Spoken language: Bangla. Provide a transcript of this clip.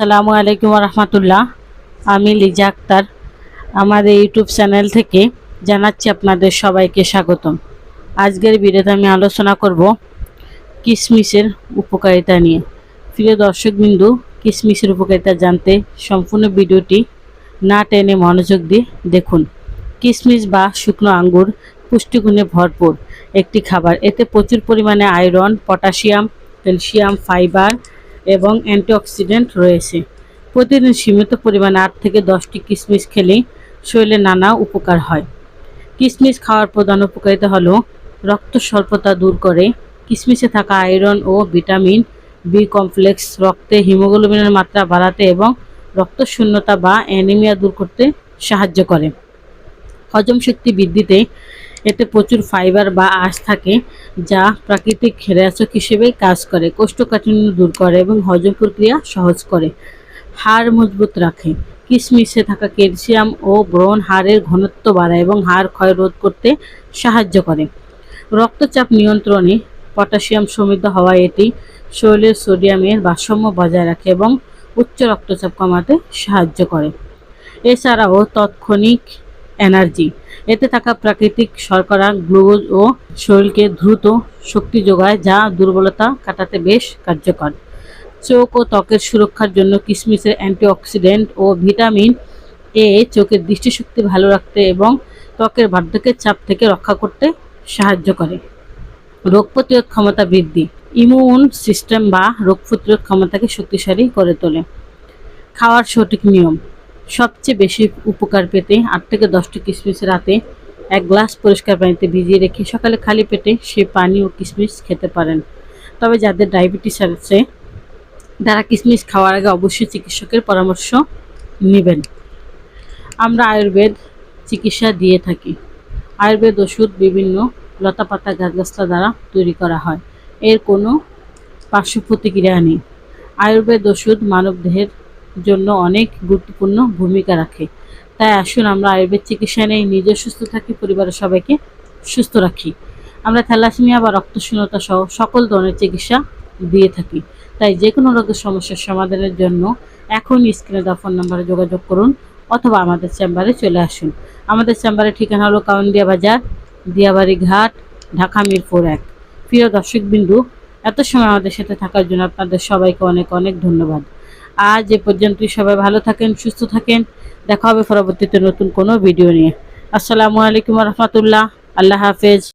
আসসালামু আলাইকুম রহমতুল্লাহ। আমি লিজা আক্তার আমাদের ইউটিউব চ্যানেল থেকে জানাচ্ছি আপনাদের সবাইকে স্বাগতম। আজকের ভিডিওতে আমি আলোচনা করব কিশমিশের উপকারিতা নিয়ে। প্রিয় দর্শকবিন্দু, কিশমিশের উপকারিতা জানতে সম্পূর্ণ ভিডিওটি না টেনে মনোযোগ দিয়ে দেখুন। কিশমিশ বা শুকনো আঙ্গুর পুষ্টিগুণে ভরপুর একটি খাবার। এতে প্রচুর পরিমাণে আয়রন, পটাশিয়াম, ক্যালসিয়াম, ফাইবার এবং অ্যান্টিঅক্সিডেন্ট রয়েছে। প্রতিদিন সীমিত পরিমাণে 8 থেকে 10টি কিশমিশ খেলেই শরীরে নানা উপকার হয়। কিশমিশ খাওয়ার প্রধান উপকারিতা হলো রক্ত স্বল্পতা দূর করে। কিশমিশে থাকা আয়রন ও ভিটামিন বি কমপ্লেক্স রক্তে হিমোগ্লোবিনের মাত্রা বাড়াতে এবং রক্ত শূন্যতা বা অ্যানিমিয়া দূর করতে সাহায্য করে। হজম শক্তি বৃদ্ধিতে এতে প্রচুর ফাইবার বা আঁশ থাকে, যা প্রাকৃতিক রেচক হিসেবে কাজ করে, কোষ্ঠকাঠিন্য দূর করে এবং হজম প্রক্রিয়া সহজ করে। হাড় মজবুত রাখে। কিশমিশে থাকা ক্যালসিয়াম ও বোরন হাড়ের ঘনত্ব বাড়ায় এবং হাড় ক্ষয় রোধ করতে সাহায্য করে। রক্তচাপ নিয়ন্ত্রণে পটাশিয়াম সমৃদ্ধ হওয়ায় এটি শরীরের সোডিয়ামের ভারসাম্য বজায় রাখে এবং উচ্চ রক্তচাপ কমাতে সাহায্য করে। এছাড়াও তাৎক্ষণিক এনার্জি, এতে থাকা প্রাকৃতিক শর্করা গ্লুকোজ ও শরীরকে দ্রুত শক্তি যোগায়, যা দুর্বলতা কাটাতে বেশ কার্যকর। চোখ ও ত্বকের সুরক্ষার জন্য কিশমিশের অ্যান্টিঅক্সিডেন্ট ও ভিটামিন এ চোখের দৃষ্টিশক্তি ভালো রাখতে এবং ত্বকের বার্ধক্যের চাপ থেকে রক্ষা করতে সাহায্য করে। রোগ প্রতিরোধ ক্ষমতা বৃদ্ধি, ইমিউন সিস্টেম বা রোগ প্রতিরোধ ক্ষমতাকে শক্তিশালী করে তোলে। খাওয়ার সঠিক নিয়ম, সবচেয়ে বেশি উপকার পেতে 8 থেকে 10টি কিশমিশ রাতে 1 গ্লাস পরিষ্কার পানিতে ভিজিয়ে রেখে সকালে খালি পেটে সে পানি ও কিশমিশ খেতে পারেন। তবে যাদের ডায়াবেটিস আছে তারা কিশমিশ খাওয়ার আগে অবশ্যই চিকিৎসকের পরামর্শ নেবেন। আমরা আয়ুর্বেদ চিকিৎসা দিয়ে থাকি। আয়ুর্বেদ ওষুধ বিভিন্ন লতাপাতা গাছগাছলা দ্বারা তৈরি করা হয়। এর কোনো পার্শ্ব প্রতিক্রিয়া নেই। আয়ুর্বেদ ওষুধ মানবদেহের জন্য অনেক গুরুত্বপূর্ণ ভূমিকা রাখে। তাই আসুন আমরা আয়ুর্বেদ চিকিৎসা নিয়ে নিজে সুস্থ থাকি, পরিবারের সবাইকে সুস্থ রাখি। আমরা থ্যালাসেমিয়া বা রক্তশূন্যতা সহ সকল ধরনের চিকিৎসা দিয়ে থাকি। তাই যে কোনো রোগের সমস্যার সমাধানের জন্য এখনই স্ক্রিনে দেওয়া ফোন নম্বরে যোগাযোগ করুন অথবা আমাদের চেম্বারে চলে আসুন। আমাদের চেম্বারের ঠিকানা হলো কাউন্দিয়া বাজার, দিয়াবাড়ি ঘাট, ঢাকা মিরপুর 1। প্রিয় দর্শকবিন্দু, এত সময় আমাদের সাথে থাকার জন্য আপনাদের সবাইকে অনেক অনেক ধন্যবাদ। আজ এ পর্যন্তই। সবাই ভালো থাকেন, সুস্থ থাকেন। দেখা হবে পরবর্তীতে নতুন কোনো ভিডিও নিয়ে। আসসালামু আলাইকুম রহমতুল্লাহ। আল্লাহ হাফেজ।